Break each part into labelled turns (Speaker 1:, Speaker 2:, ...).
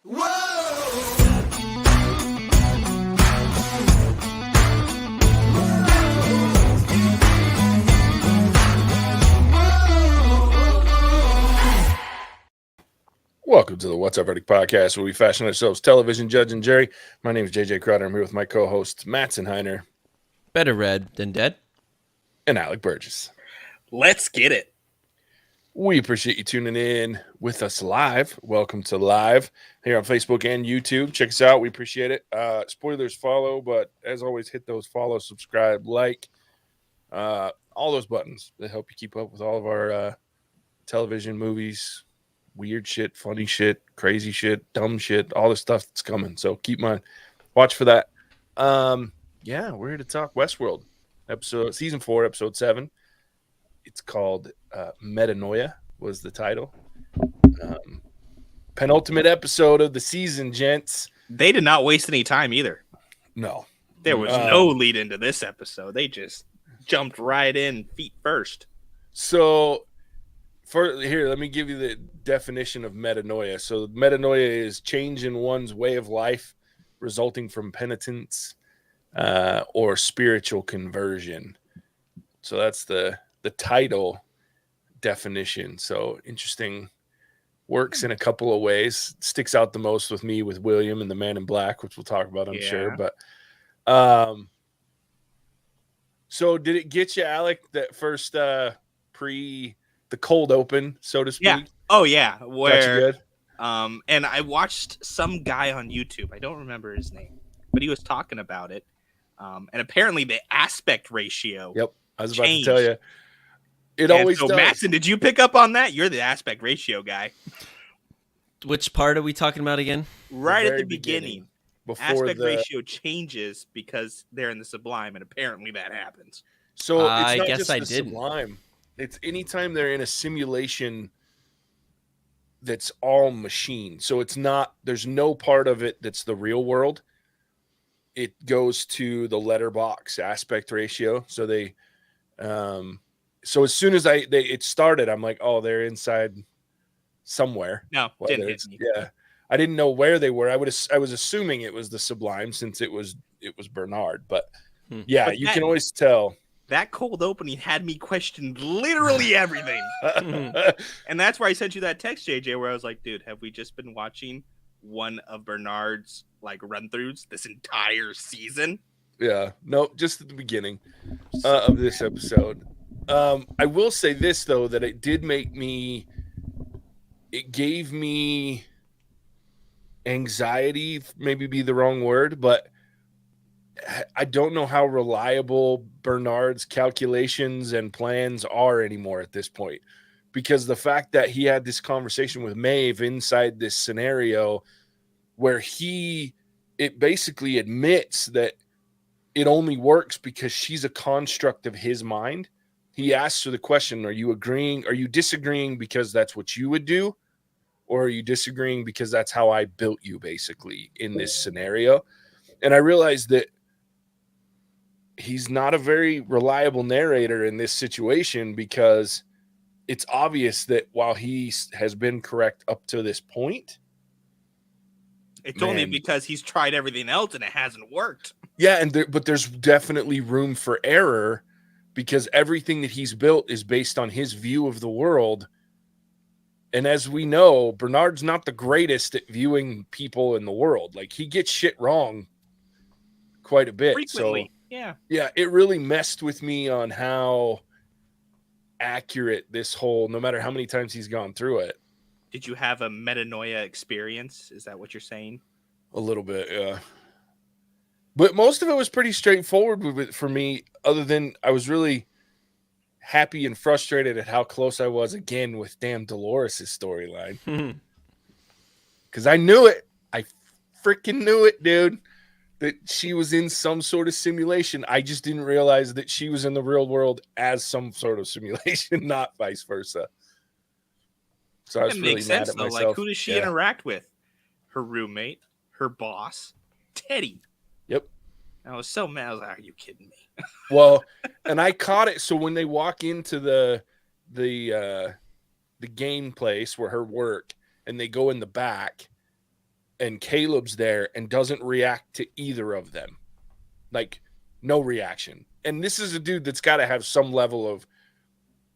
Speaker 1: Welcome to the What's Up Verdict podcast, where we fashion ourselves television judge and jury. My name is JJ Crowder. I'm here with my co-hosts Mattson,
Speaker 2: better read than dead,
Speaker 1: and Alec Burgess.
Speaker 3: Let's get it.
Speaker 1: We appreciate you tuning in with us live. Welcome to live here on Facebook and YouTube. Check us out. We appreciate it. Spoilers follow, but as always, hit those follow, subscribe, like, all those buttons that help you keep up with all of our television, movies, weird shit, funny shit, crazy shit, dumb shit, all the stuff that's coming. So keep mind, watch for that. Yeah, we're here to talk Westworld, season 4, episode 7. It's called Metanoia was the title. Penultimate episode of the season, gents.
Speaker 3: They did not waste any time either.
Speaker 1: No.
Speaker 3: There was no lead into this episode. They just jumped right in feet first.
Speaker 1: So here, let me give you the definition of metanoia. So metanoia is change in one's way of life resulting from penitence or spiritual conversion. So that's the title definition. So interesting. Works in a couple of ways. Sticks out the most with me with William and the Man in Black, which we'll talk about, I'm sure. But so did it get you, Alec, that first the cold open, so to speak?
Speaker 3: Yeah. Oh yeah. Where
Speaker 1: good?
Speaker 3: And I watched some guy on YouTube. I don't remember his name, but he was talking about it. And apparently the aspect ratio.
Speaker 1: Yep. I was
Speaker 3: changed.
Speaker 1: about to tell you. It always does.
Speaker 3: Mattson, did you pick up on that? You're the aspect ratio guy.
Speaker 2: Which part are we talking about again?
Speaker 3: Right at the beginning.
Speaker 1: Before
Speaker 3: aspect ratio changes because they're in the sublime, and apparently that happens.
Speaker 1: So it's
Speaker 2: I
Speaker 1: not
Speaker 2: guess
Speaker 1: just
Speaker 2: I
Speaker 1: the
Speaker 2: didn't.
Speaker 1: sublime. It's anytime they're in a simulation that's all machine. So it's not, there's no part of it that's the real world. It goes to the letterbox aspect ratio. So they, so as soon as it started, I'm like, oh, they're inside somewhere.
Speaker 3: No, didn't hit me.
Speaker 1: Yeah. I didn't know where they were. I was assuming it was the sublime since it was Bernard, but yeah,
Speaker 3: But
Speaker 1: you can always tell.
Speaker 3: That cold opening had me question literally everything. And that's why I sent you that text, JJ, where I was like, dude, have we just been watching one of Bernard's like run-throughs this entire season?
Speaker 1: Yeah. No, just at the beginning of this episode. I will say this, though, that it did it gave me anxiety, maybe be the wrong word, but I don't know how reliable Bernard's calculations and plans are anymore at this point, because the fact that he had this conversation with Maeve inside this scenario where it basically admits that it only works because she's a construct of his mind. He asks her the question, are you disagreeing because that's what you would do? Or are you disagreeing because that's how I built you, basically, in this scenario? And I realized that he's not a very reliable narrator in this situation, because it's obvious that while he has been correct up to this point,
Speaker 3: it's only because he's tried everything else and it hasn't worked.
Speaker 1: Yeah, but there's definitely room for error, because everything that he's built is based on his view of the world. And as we know, Bernard's not the greatest at viewing people in the world. Like, he gets shit wrong quite a bit.
Speaker 3: Frequently.
Speaker 1: So, yeah, it really messed with me on how accurate this whole, no matter how many times he's gone through it.
Speaker 3: Did you have a metanoia experience? Is that what you're saying?
Speaker 1: A little bit, yeah. But most of it was pretty straightforward with it for me, other than I was really happy and frustrated at how close I was again with damn Dolores' storyline. Because I knew it. I freaking knew it, dude. That she was in some sort of simulation. I just didn't realize that she was in the real world as some sort of simulation, not vice versa. So I was really mad at myself.
Speaker 3: Like, who does she interact with? Her roommate, her boss, Teddy.
Speaker 1: Yep.
Speaker 3: I was so mad. I was like, are you kidding me?
Speaker 1: Well, and I caught it. So when they walk into the game place where her work, and they go in the back, and Caleb's there and doesn't react to either of them. Like, no reaction. And this is a dude that's got to have some level of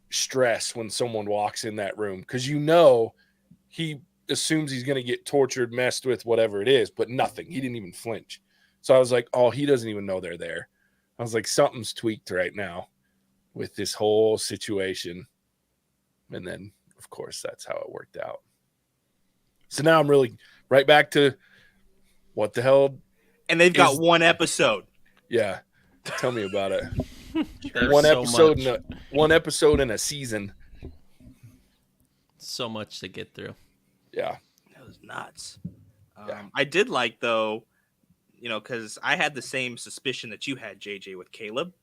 Speaker 1: stress when someone walks in that room, because he assumes he's going to get tortured, messed with, whatever it is, but nothing. He didn't even flinch. So I was like, oh, he doesn't even know they're there. I was like, something's tweaked right now with this whole situation. And then, of course, that's how it worked out. So now I'm really right back to what the hell.
Speaker 3: And they've got one episode.
Speaker 1: Yeah. Tell me about it. One episode in a season.
Speaker 2: So much to get through.
Speaker 1: Yeah.
Speaker 3: That was nuts.
Speaker 1: Yeah.
Speaker 3: I did like, though, because I had the same suspicion that you had, JJ, with Caleb,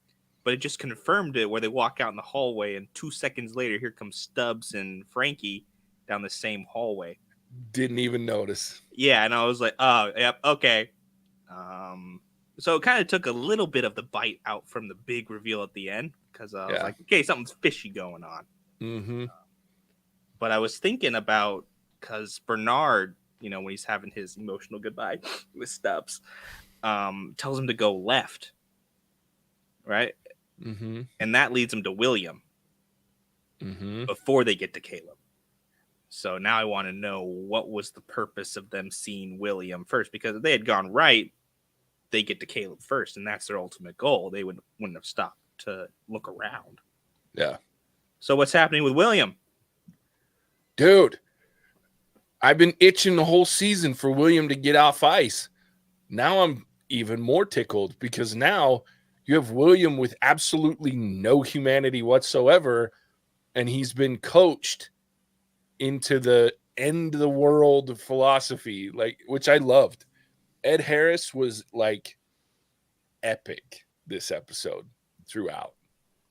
Speaker 3: but it just confirmed it where they walk out in the hallway, and 2 seconds later, here comes Stubbs and Frankie down the same hallway.
Speaker 1: Didn't even notice.
Speaker 3: Yeah, and I was like, oh, yep, okay. So it kind of took a little bit of the bite out from the big reveal at the end, because I was like, okay, something's fishy going on.
Speaker 1: Mm-hmm.
Speaker 3: But I was thinking about, because Bernard, when he's having his emotional goodbye with Stubbs, tells him to go left, right?
Speaker 1: Mm-hmm.
Speaker 3: And that leads him to William before they get to Caleb. So now I want to know, what was the purpose of them seeing William first? Because if they had gone right, they get to Caleb first, and that's their ultimate goal. They wouldn't have stopped to look around.
Speaker 1: Yeah.
Speaker 3: So what's happening with William?
Speaker 1: Dude, I've been itching the whole season for William to get off ice. Now I'm even more tickled, because now you have William with absolutely no humanity whatsoever, and he's been coached into the end of the world philosophy, which I loved. Ed Harris was epic this episode throughout.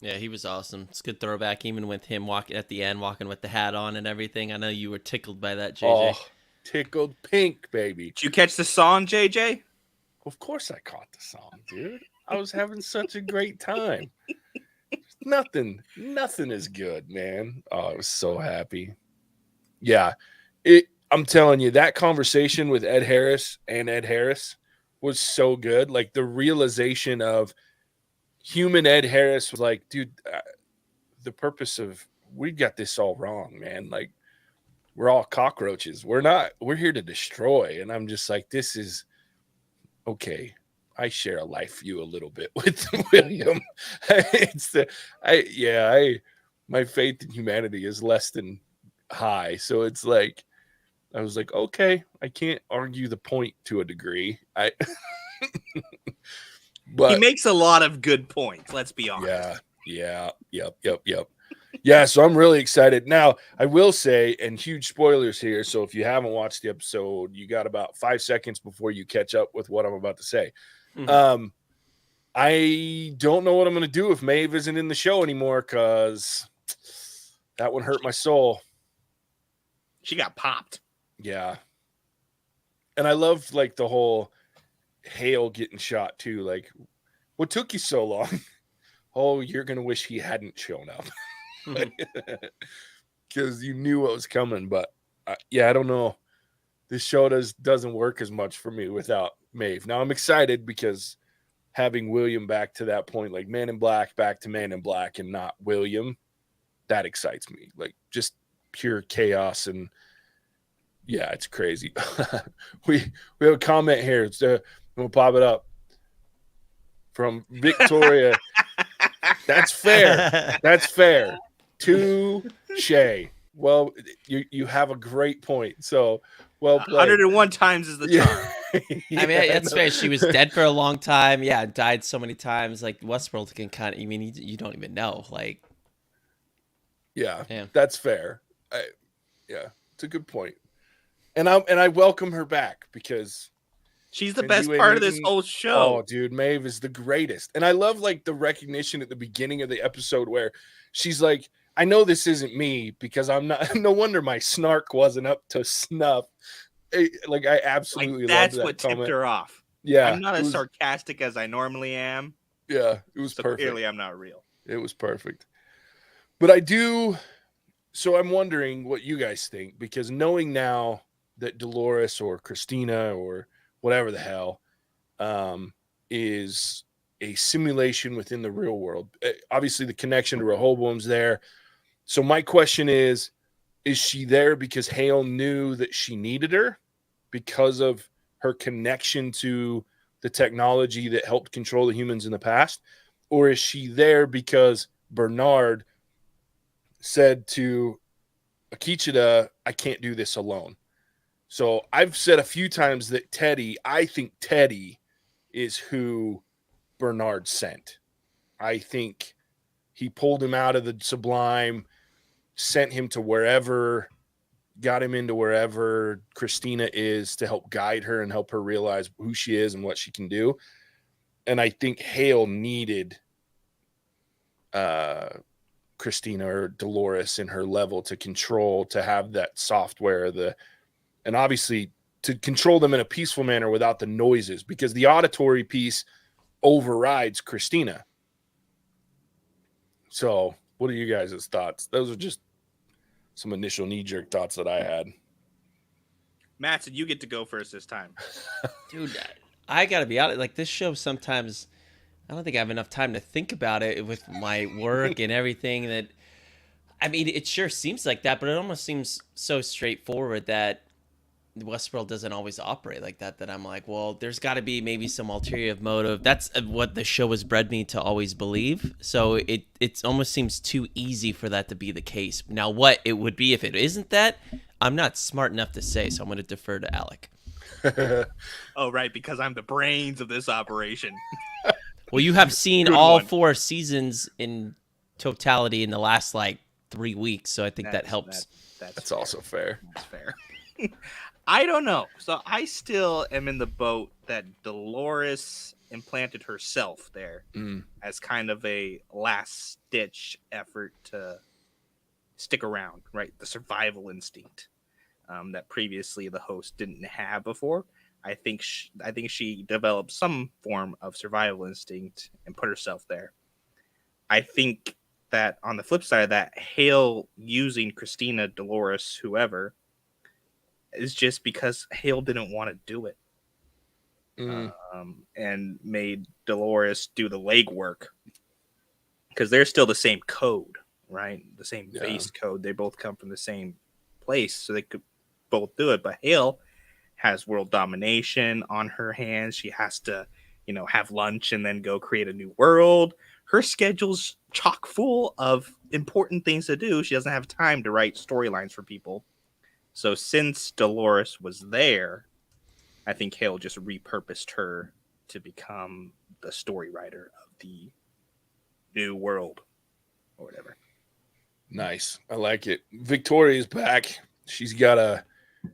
Speaker 2: Yeah, he was awesome. It's a good throwback, even with him walking at the end, walking with the hat on and everything. I know you were tickled by that, JJ.
Speaker 1: Oh, tickled pink, baby.
Speaker 3: Did you catch the song, JJ?
Speaker 1: Of course I caught the song, dude. I was having such a great time. Nothing is good, man. Oh, I was so happy. Yeah, I'm telling you, that conversation with Ed Harris was so good. Like, the realization of human Ed Harris was like, dude, the purpose of, we got this all wrong, man. Like, we're all cockroaches. We're here to destroy. And I'm just like, this is okay. I share a life view a little bit with William. My faith in humanity is less than high. So it's like, I was like, okay, I can't argue the point to a degree. But
Speaker 3: he makes a lot of good points, let's be honest.
Speaker 1: Yep. Yeah, so I'm really excited. Now, I will say, and huge spoilers here, so if you haven't watched the episode, you got about 5 seconds before you catch up with what I'm about to say. Mm-hmm. I don't know what I'm going to do if Maeve isn't in the show anymore, because that one hurt my soul.
Speaker 3: She got popped.
Speaker 1: Yeah. And I love, the whole Hale getting shot, too. Like, what took you so long? Oh, you're going to wish he hadn't shown up. Because you knew what was coming. But, I don't know. This show doesn't work as much for me without Maeve. Now, I'm excited because having William back to that point, like Man in Black back to Man in Black and not William, that excites me. Like, just pure chaos, and yeah, it's crazy. we have a comment here. We'll pop it up from Victoria. That's fair. Touche. Well, you have a great point. So, well played.
Speaker 3: 101 times is the charm.
Speaker 2: I mean, that's fair. She was dead for a long time. Yeah, died so many times. Like, Westworld can kind of, you don't even know. Like,
Speaker 1: yeah. That's fair. It's a good point. And I welcome her back, because
Speaker 3: she's the best part of this whole show.
Speaker 1: Oh, dude, Maeve is the greatest. And I love the recognition at the beginning of the episode where she's like, I know this isn't me, because I'm not, no wonder my snark wasn't up to snuff. I absolutely love that.
Speaker 3: That's what tipped her off.
Speaker 1: Yeah.
Speaker 3: I'm not as sarcastic as I normally am.
Speaker 1: Yeah, it was perfect.
Speaker 3: Clearly I'm not real.
Speaker 1: It was perfect. But so I'm wondering what you guys think, because knowing now that Dolores or Christina or whatever the hell is a simulation within the real world. Obviously, the connection to Rehoboam's there. So my question is she there because Hale knew that she needed her because of her connection to the technology that helped control the humans in the past? Or is she there because Bernard said to Akichida, I can't do this alone? So I've said a few times that I think Teddy is who Bernard sent. I think he pulled him out of the Sublime, sent him to wherever, got him into wherever Christina is to help guide her and help her realize who she is and what she can do. And I think Hale needed Christina or Dolores in her level to control, to have that software, and obviously to control them in a peaceful manner without the noises, because the auditory piece overrides Christina. So what are you guys' thoughts? Those are just some initial knee-jerk thoughts that I had.
Speaker 3: Mattson, you get to go first this time.
Speaker 2: Dude, I gotta be honest, like, this show sometimes, I don't think I have enough time to think about it with my work and everything. That, I mean, it sure seems like that, but it almost seems so straightforward that Westworld doesn't always operate like that, that I'm like, well, there's got to be maybe some ulterior motive. That's what the show has bred me to always believe. So it almost seems too easy for that to be the case. Now, what it would be if it isn't that, I'm not smart enough to say, so I'm going to defer to Alec.
Speaker 3: Oh, right, because I'm the brains of this operation.
Speaker 2: Well, you have seen
Speaker 3: Good
Speaker 2: all
Speaker 3: one.
Speaker 2: 4 seasons in totality in the last, 3 weeks, so I think that helps.
Speaker 1: That's also fair.
Speaker 3: That's fair. I don't know. So I still am in the boat that Dolores implanted herself there as kind of a last-ditch effort to stick around, right? The survival instinct that previously the host didn't have before. I think she developed some form of survival instinct and put herself there. I think that on the flip side of that, Hale using Christina, Dolores, whoever, is just because Hale didn't want to do it. And made Dolores do the legwork, because they're still the same code, right? The same base code. They both come from the same place, so they could both do it. But Hale has world domination on her hands. She has to, have lunch and then go create a new world. Her schedule's chock full of important things to do. She doesn't have time to write storylines for people. So since Dolores was there, I think Hale just repurposed her to become the story writer of the new world or whatever.
Speaker 1: Nice. I like it. Victoria's back. She's got a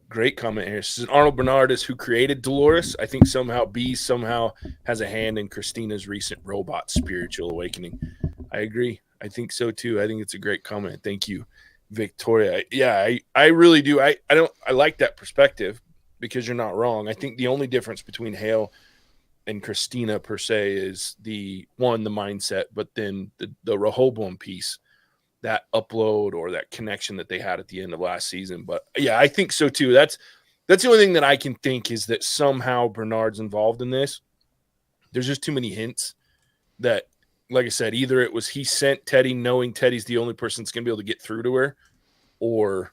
Speaker 1: great comment here. She says Arnold Bernard is who created Dolores. I think somehow B somehow has a hand in Christina's recent robot spiritual awakening. I agree. I think so too. I think it's a great comment. Thank you, Victoria. Yeah, I really do. I like that perspective, because you're not wrong. I think the only difference between Hale and Christina per se is the mindset, but then the Rehoboam piece, that upload or that connection that they had at the end of last season. But yeah, I think so too. That's the only thing that I can think, is that somehow Bernard's involved in this. There's just too many hints that, like I said, either it was he sent Teddy knowing Teddy's the only person that's going to be able to get through to her, or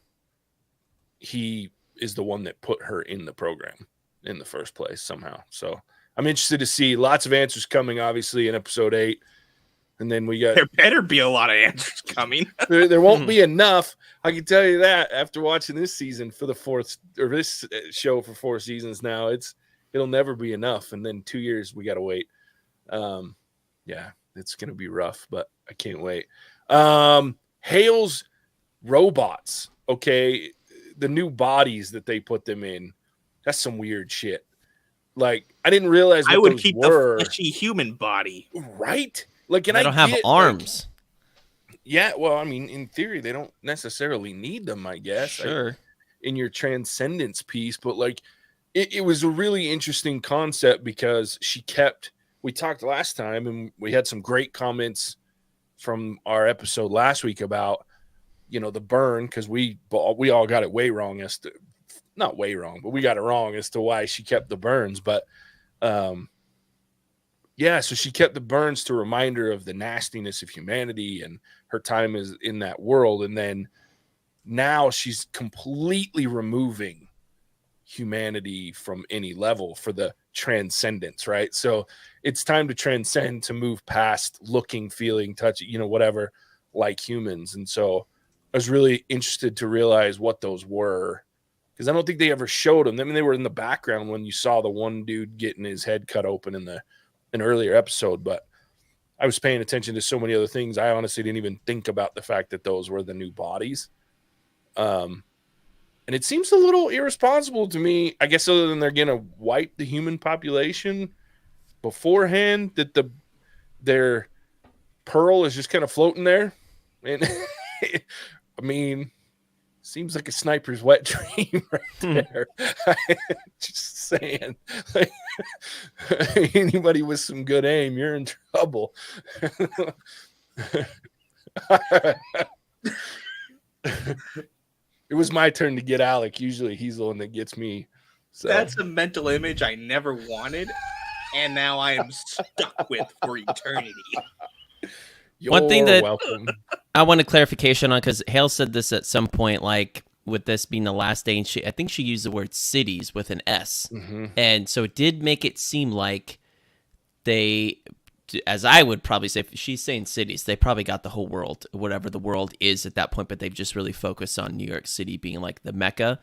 Speaker 1: he is the one that put her in the program in the first place somehow. So I'm interested to see. Lots of answers coming, obviously, in episode 8. And then we got...
Speaker 3: There better be a lot of answers coming.
Speaker 1: there won't be enough. I can tell you that after watching this season for this show for 4 seasons now, it'll never be enough. And then 2 years, we got to wait. Yeah, it's going to be rough, but I can't wait. Hale's robots. Okay. The new bodies that they put them in, that's some weird shit. Like, I didn't realize what
Speaker 3: I would
Speaker 1: those
Speaker 3: keep
Speaker 1: were.
Speaker 3: the fleshy human body.
Speaker 1: Right? Like, and
Speaker 2: they don't have arms.
Speaker 1: Yeah, well, I mean, in theory, they don't necessarily need them, I guess.
Speaker 2: Sure.
Speaker 1: In your transcendence piece, but like, it was a really interesting concept, because we talked last time, and we had some great comments from our episode last week about, the burn, because we all got it way wrong as to not way wrong, but we got it wrong as to why she kept the burns. But yeah, so she kept the burns to remind her of the nastiness of humanity and her time is in that world. And then now she's completely removing humanity from any level for the transcendence, right? So it's time to transcend, to move past looking, feeling, touching, whatever, like humans. And so I was really interested to realize what those were, because I don't think they ever showed them. I mean, they were in the background when you saw the one dude getting his head cut open in an earlier episode, but I was paying attention to so many other things. I honestly didn't even think about the fact that those were the new bodies. And it seems a little irresponsible to me, I guess, other than they're going to wipe the human population beforehand, that their pearl is just kind of floating there. And I mean, seems like a sniper's wet dream right there. Just saying. Like, anybody with some good aim, you're in trouble. It was my turn to get Alec. Usually he's the one that gets me. So.
Speaker 3: That's a mental image I never wanted, and now I am stuck with for eternity.
Speaker 2: One thing that
Speaker 1: welcome.
Speaker 2: I want a clarification on, because Hale said this at some point, like with this being the last day, and I think she used the word cities with an S.
Speaker 1: Mm-hmm.
Speaker 2: And so it did make it seem like they, as I would probably say, if she's saying cities, they probably got the whole world, whatever the world is at that point, but they've just really focused on New York City being like the mecca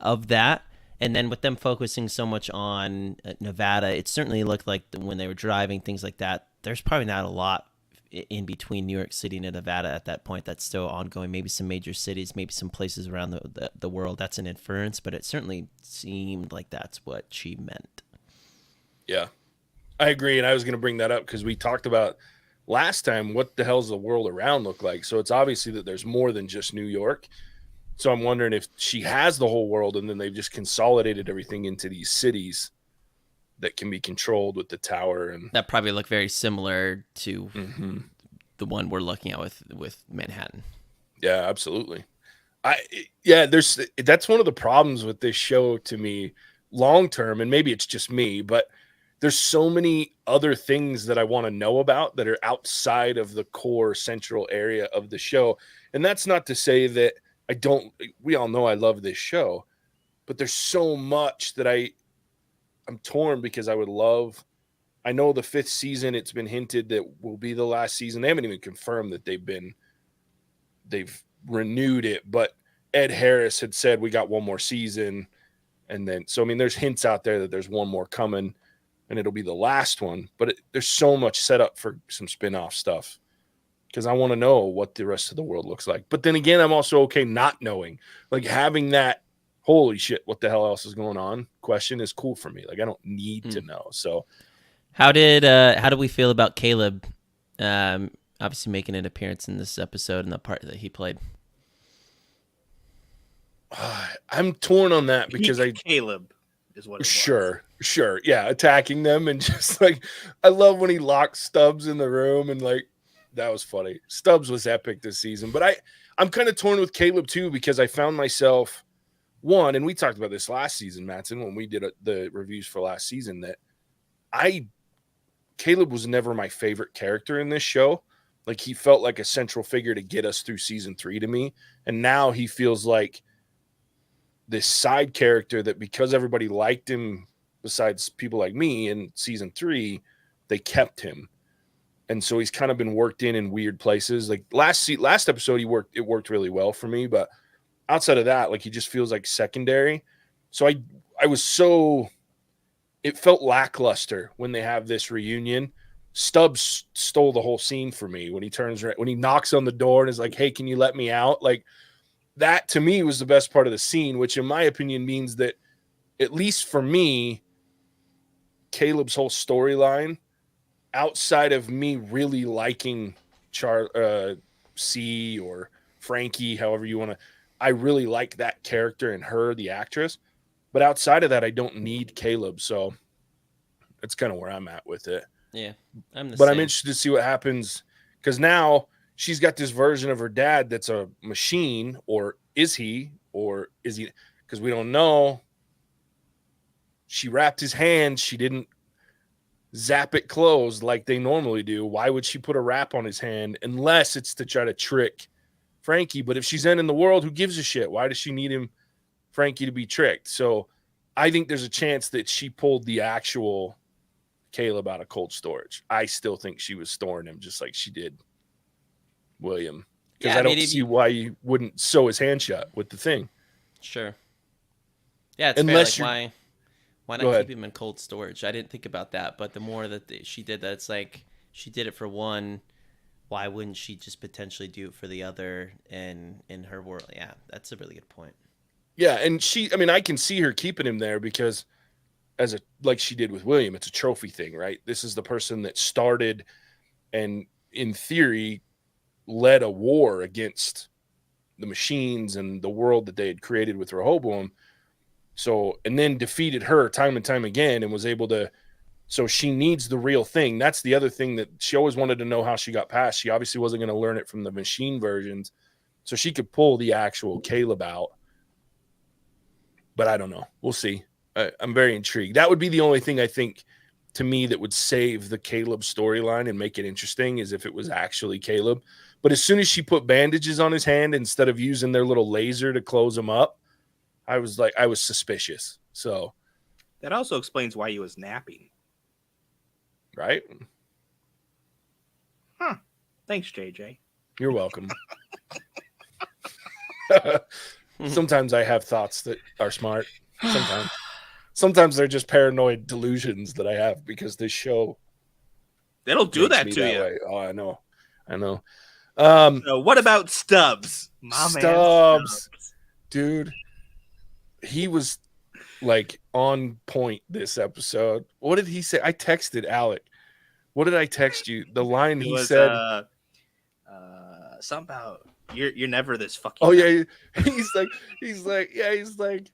Speaker 2: of that. And then with them focusing so much on Nevada, it certainly looked like when they were driving, things like that, there's probably not a lot in between New York City and Nevada at that point. That's still ongoing. Maybe some major cities, maybe some places around the world. That's an inference, but it certainly seemed like that's what she meant.
Speaker 1: Yeah. I agree, and I was going to bring that up because we talked about last time what the hell's the world around look like. So it's obviously that there's more than just New York. So I'm wondering if she has the whole world and then they've just consolidated everything into these cities that can be controlled with the tower. And
Speaker 2: that probably look very similar to the one we're looking at with Manhattan.
Speaker 1: Yeah, absolutely. That's one of the problems with this show to me long term, and maybe it's just me, but there's so many other things that I want to know about that are outside of the core central area of the show. And that's not to say that we all know I love this show, but there's so much that I'm torn, because I know the 5th season, it's been hinted that will be the last season. They haven't even confirmed that they've renewed it, but Ed Harris had said we got one more season. And then, so, I mean, there's hints out there that there's one more coming, and it'll be the last one. But there's so much set up for some spin-off stuff, because I want to know what the rest of the world looks like. But then again, I'm also okay not knowing. Like, having that, holy shit, what the hell else is going on question is cool for me. Like, I don't need to know. So
Speaker 2: how did we feel about Caleb obviously making an appearance in this episode and the part that he played?
Speaker 1: I'm torn on that, because
Speaker 3: Caleb is what it was.
Speaker 1: Sure. Yeah, attacking them, and just like, I love when he locked Stubbs in the room, and like, that was funny. Stubbs was epic this season, but I'm kind of torn with Caleb too, because I found myself and we talked about this last season, Mattson, when we did the reviews for last season, that Caleb was never my favorite character in this show. Like, he felt like a central figure to get us through season 3 to me. And now he feels like this side character that, because everybody liked him, besides people like me in season 3, they kept him. And so he's kind of been worked in weird places. Like last episode, it worked really well for me, but outside of that, like, he just feels like secondary. So it felt lackluster when they have this reunion. Stubbs stole the whole scene for me when he knocks on the door and is like, "Hey, can you let me out?" Like, that to me was the best part of the scene, which in my opinion means that, at least for me, Caleb's whole storyline, outside of me really liking C or Frankie, however you want to, I really like that character and her, the actress. But outside of that, I don't need Caleb. So that's kind of where I'm at with it.
Speaker 2: Yeah, I'm
Speaker 1: interested to see what happens, because now she's got this version of her dad that's a machine, or is he? because we don't know. She wrapped his hand. She didn't zap it closed like they normally do. Why would she put a wrap on his hand unless it's to try to trick Frankie? But if she's in the world, who gives a shit? Why does she need Frankie to be tricked? So I think there's a chance that she pulled the actual Caleb out of cold storage. I still think she was storing him just like she did William. Because I don't see why you wouldn't sew his hand shut with the thing.
Speaker 2: Sure. Yeah, it's
Speaker 1: Unless
Speaker 2: fair. Like, why not keep him in cold storage? I didn't think about that, but the more that she did that, it's like she did it for one. Why wouldn't she just potentially do it for the other in her world? Yeah, that's a really good point.
Speaker 1: Yeah, and I can see her keeping him there because like she did with William, it's a trophy thing, right? This is the person that started and in theory led a war against the machines and the world that they had created with Rehoboam. So, and then defeated her time and time again and was able to, so she needs the real thing. That's the other thing that she always wanted to know how she got past. She obviously wasn't going to learn it from the machine versions. So she could pull the actual Caleb out. But I don't know. We'll see. I'm very intrigued. That would be the only thing I think to me that would save the Caleb storyline and make it interesting is if it was actually Caleb. But as soon as she put bandages on his hand instead of using their little laser to close him up, I was suspicious. So
Speaker 3: that also explains why he was napping.
Speaker 1: Right?
Speaker 3: Huh. Thanks, JJ.
Speaker 1: You're welcome. Sometimes I have thoughts that are smart. Sometimes they're just paranoid delusions that I have because this show.
Speaker 3: They'll do that to you.
Speaker 1: Way. Oh, I know.
Speaker 3: So what about Stubbs?
Speaker 1: Stubbs, dude. He was like on point this episode. What did he say? I texted Alec. What did I text you? The line he said.
Speaker 3: Something about you're never this fucking.
Speaker 1: Oh yeah, he's like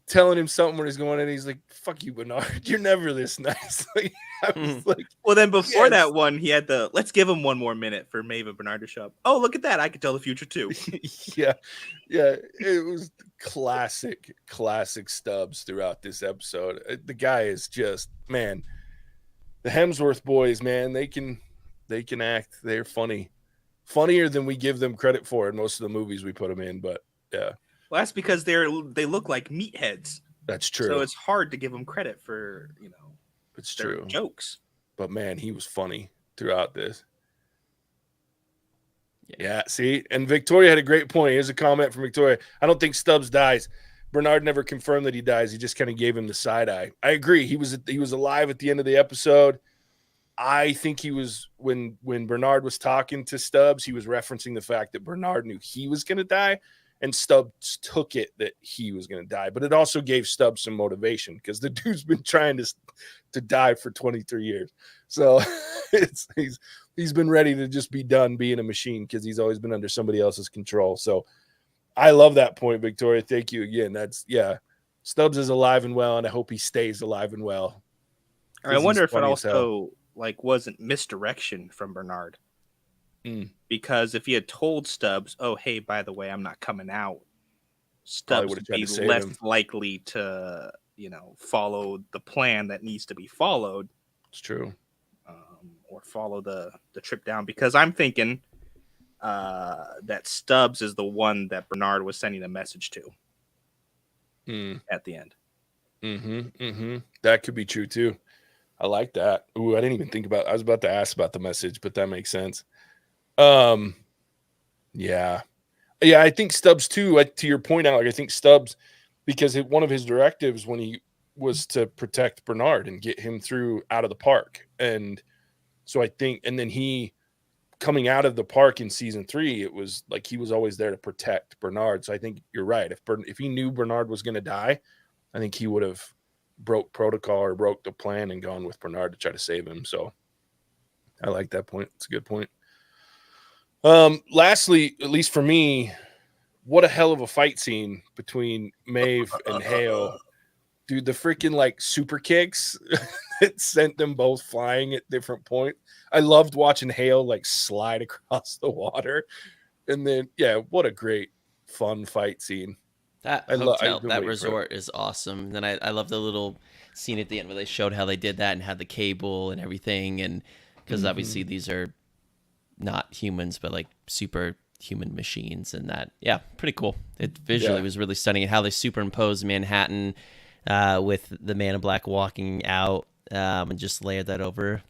Speaker 1: telling him something when he's going in. He's like, "Fuck you, Bernard. You're never this nice." Like, I was like,
Speaker 3: well, then before that one, he had let's give him one more minute for Maeve and Bernard to show up. Oh, look at that! I could tell the future too.
Speaker 1: yeah. It was classic Stubbs throughout this episode. The guy is just man. The Hemsworth boys, man, they can act. They're funnier than we give them credit for in most of the movies we put them in. But yeah,
Speaker 3: well, that's because they look like meatheads.
Speaker 1: That's true.
Speaker 3: So it's hard to give them credit for
Speaker 1: it's true
Speaker 3: jokes.
Speaker 1: But man, he was funny throughout this. Yeah, see, and Victoria had a great point. Here's a comment from Victoria. I don't think Stubbs dies. Bernard never confirmed that he dies. He just kind of gave him the side eye. I agree. He was alive at the end of the episode. I think he was when Bernard was talking to Stubbs, he was referencing the fact that Bernard knew he was going to die, and Stubbs took it that he was going to die. But it also gave Stubbs some motivation because the dude's been trying to die for 23 years. So he's been ready to just be done being a machine because he's always been under somebody else's control. So I love that point, Victoria. Thank you again. Stubbs is alive and well, and I hope he stays alive and well.
Speaker 3: I wonder if it also wasn't misdirection from Bernard. Because if he had told Stubbs, oh, hey, by the way, I'm not coming out, Stubbs would be less likely to, follow the plan that needs to be followed.
Speaker 1: It's true.
Speaker 3: Or follow the trip down. Because I'm thinking that Stubbs is the one that Bernard was sending a message to at the end.
Speaker 1: That could be true, too. I like that. Ooh, I didn't even think about it. I was about to ask about the message, but that makes sense. Yeah, I think Stubbs too. To your point, Alec, I think Stubbs, because one of his directives when he was to protect Bernard and get him through out of the park, and so I think, and then he coming out of the park in season 3, it was like he was always there to protect Bernard. So I think you're right. If he knew Bernard was going to die, I think he would have broke protocol or broke the plan and gone with Bernard to try to save him. So I like that point. It's a good point. Lastly, at least for me, what a hell of a fight scene between Maeve and Hale. Dude, the freaking super kicks it sent them both flying at different points. I loved watching Hale slide across the water. And then, yeah, what a great fun fight scene.
Speaker 2: That
Speaker 1: I
Speaker 2: hotel,
Speaker 1: been
Speaker 2: that
Speaker 1: waiting for it.
Speaker 2: resort is awesome. Then I love the little scene at the end where they showed how they did that and had the cable and everything. And because obviously these are not humans, but like super human machines, and that, yeah, pretty cool. It visually was really stunning, and how they superimposed Manhattan with the Man in Black walking out and just layered that over.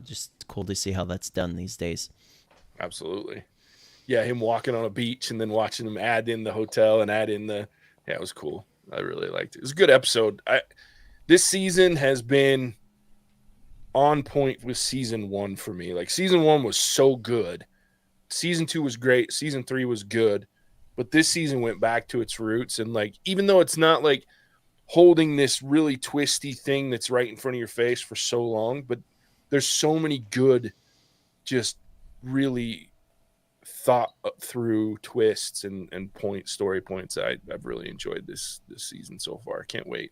Speaker 2: Just cool to see how that's done these days.
Speaker 1: Absolutely. Yeah, him walking on a beach and then watching him add in the hotel and add in the, yeah, it was cool. I really liked it. It was a good episode. This season has been on point with season 1 for me. Like, season 1 was so good. Season 2 was great. Season 3 was good. But this season went back to its roots. And, like, even though it's not like holding this really twisty thing that's right in front of your face for so long, but there's so many good, just really thought through twists and story points. I've really enjoyed this season so far. I can't wait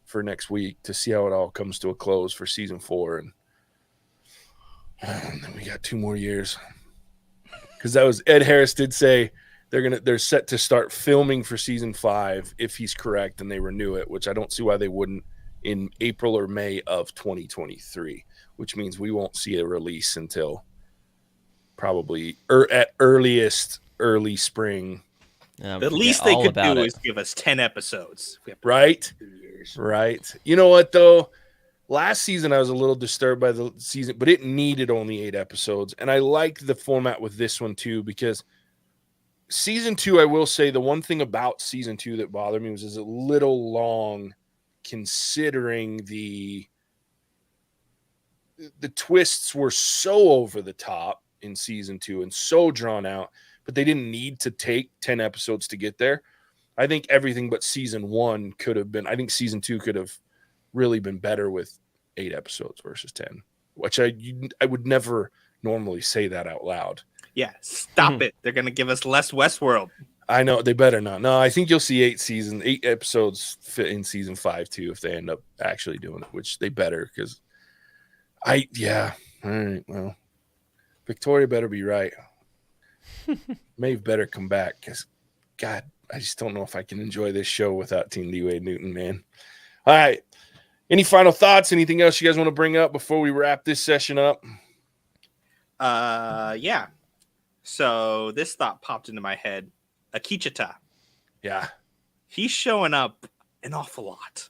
Speaker 1: for next week to see how it all comes to a close for season 4, and then we got 2 more years, because that was Ed Harris did say they're set to start filming for season 5 if he's correct and they renew it, which I don't see why they wouldn't, in April or May of 2023, which means we won't see a release until probably at earliest early spring.
Speaker 3: The least they could do is give us 10 episodes.
Speaker 1: Right? Right. You know what, though? Last season, I was a little disturbed by the season, but it needed only 8 episodes. And I liked the format with this one, too, because season 2, I will say the one thing about season 2 that bothered me was it's a little long, considering the twists were so over the top in season 2 and so drawn out, but they didn't need to take 10 episodes to get there. I think everything but season 1 could have been, I think season 2 could have really been better with 8 episodes versus 10, which I would never normally say that out loud.
Speaker 3: Yeah, stop it. They're going to give us less Westworld.
Speaker 1: I know, they better not. No, I think you'll see 8 episodes fit in season 5 too, if they end up actually doing it, which they better, because all right, well, Victoria better be right. Maeve better come back, because God, I just don't know if I can enjoy this show without Team D-Wade Newton, man. All right. Any final thoughts? Anything else you guys want to bring up before we wrap this session up?
Speaker 3: Yeah. So this thought popped into my head. Akichita.
Speaker 1: Yeah.
Speaker 3: He's showing up an awful lot.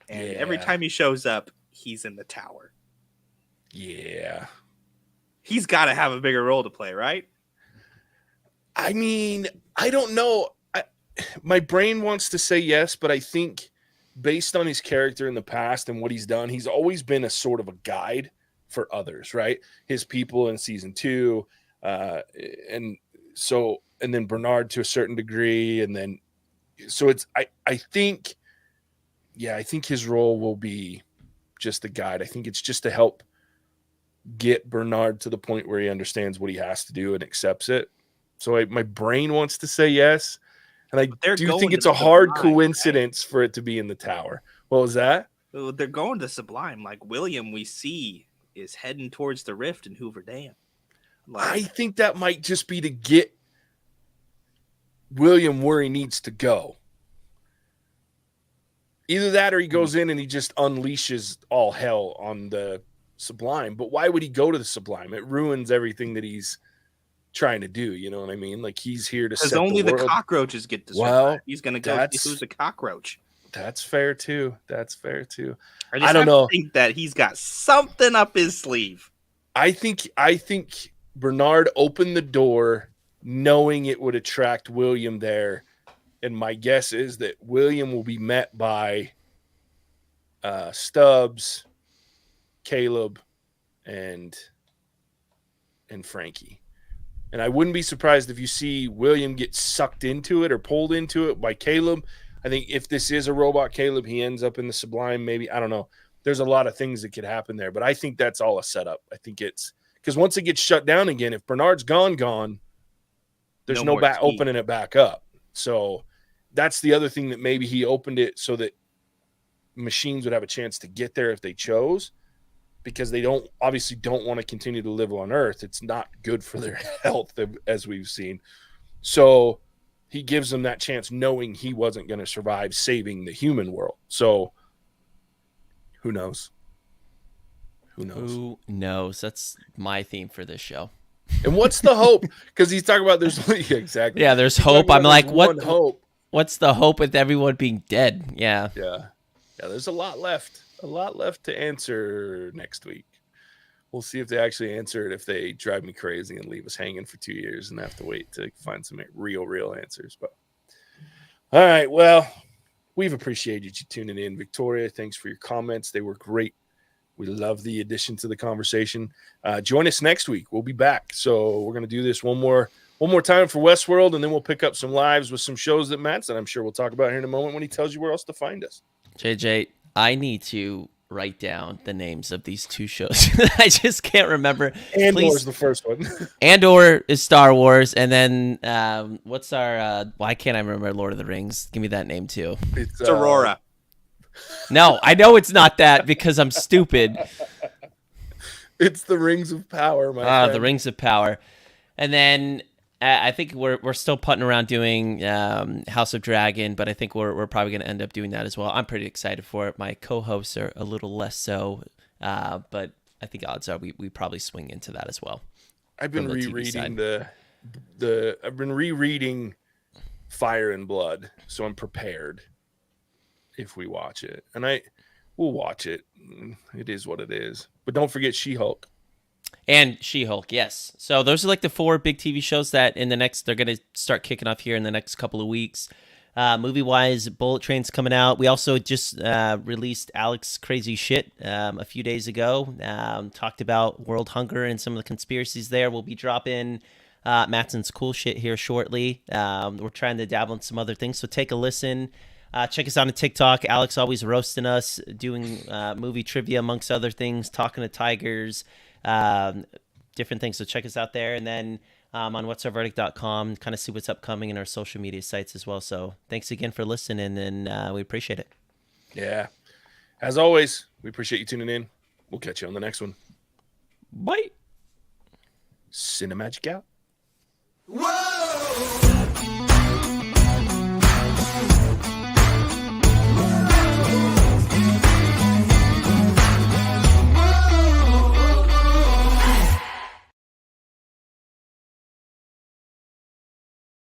Speaker 3: And every time he shows up, he's in the tower.
Speaker 1: Yeah.
Speaker 3: He's got to have a bigger role to play, right?
Speaker 1: I mean, I don't know. My brain wants to say yes, but I think based on his character in the past and what he's done, he's always been a sort of a guide for others, right? His people in season 2, and then Bernard to a certain degree, and then so it's I think his role will be just a guide. I think it's just to help get Bernard to the point where he understands what he has to do and accepts it. So my brain wants to say yes. And I do think it's a hard coincidence for it to be in the tower. What was that?
Speaker 3: They're going to Sublime. Like William, we see, is heading towards the rift in Hoover Dam.
Speaker 1: I think that might just be to get William where he needs to go. Either that or he goes in and he just unleashes all hell on the Sublime. But why would he go to the Sublime? It ruins everything that he's trying to do, you know what I mean? Like, he's here to set
Speaker 3: only
Speaker 1: the
Speaker 3: cockroaches get to survive. Well, he's gonna go see who's a cockroach.
Speaker 1: That's fair too.
Speaker 3: I don't know. Think that he's got something up his sleeve.
Speaker 1: I think Bernard opened the door knowing it would attract William there, and my guess is that William will be met by Stubbs, Caleb, and Frankie. And I wouldn't be surprised if you see William get sucked into it or pulled into it by Caleb. I think if this is a robot Caleb, he ends up in the Sublime, maybe. I don't know. There's a lot of things that could happen there, but I think that's all a setup. I think it's because once it gets shut down again, if Bernard's gone, there's no opening it back up. So that's the other thing, that maybe he opened it so that machines would have a chance to get there if they chose, because they obviously don't want to continue to live on Earth. It's not good for their health, as we've seen. So he gives him that chance knowing he wasn't going to survive saving the human world. So who knows? Who knows?
Speaker 2: Who knows? That's my theme for this show.
Speaker 1: And what's the hope? Because he's talking about there's exactly.
Speaker 2: Yeah, there's
Speaker 1: He's
Speaker 2: hope. I'm like, what
Speaker 1: hope?
Speaker 2: What's the hope with everyone being dead? Yeah.
Speaker 1: Yeah. There's a lot left. A lot left to answer next week. We'll see if they actually answer it. If they drive me crazy and leave us hanging for 2 years and have to wait to find some real answers. But all right, well, we've appreciated you tuning in, Victoria. Thanks for your comments. They were great. We love the addition to the conversation. Join us next week. We'll be back. So we're going to do this one more time for Westworld, and then we'll pick up some lives with some shows that Mattson, I'm sure we'll talk about here in a moment when he tells you where else to find us.
Speaker 2: JJ, I need to write down the names of these two shows. I just can't remember.
Speaker 1: Andor is the first one.
Speaker 2: Andor is Star Wars, and then what's our? Why can't I remember Lord of the Rings? Give me that name too.
Speaker 3: It's Aurora.
Speaker 2: No, I know it's not that because I'm stupid.
Speaker 1: It's the Rings of Power, my friend.
Speaker 2: The Rings of Power, and then I think we're still putting around doing House of Dragon, but I think we're probably going to end up doing that as well. I'm pretty excited for it. My co-hosts are a little less so, but I think odds are we probably swing into that as well.
Speaker 1: I've been rereading I've been rereading Fire and Blood, so I'm prepared if we watch it, and we'll watch it. It is what it is, but don't forget She-Hulk.
Speaker 2: And She-Hulk, yes. So those are like the 4 big TV shows that they're going to start kicking off here in the next couple of weeks. Movie-wise, Bullet Train's coming out. We also just released Alec's Crazy Shit a few days ago. Talked about world hunger and some of the conspiracies there. We'll be dropping Mattson's Cool Shit here shortly. We're trying to dabble in some other things, so take a listen. Check us out on TikTok. Alex always roasting us, doing movie trivia amongst other things, talking to tigers, different things. So check us out there. And then on whatsourverdict.com, kind of see what's upcoming in our social media sites as well. So thanks again for listening, and we appreciate it.
Speaker 1: Yeah. As always, we appreciate you tuning in. We'll catch you on the next one.
Speaker 2: Bye.
Speaker 1: Cinemagic out.
Speaker 4: Whoa!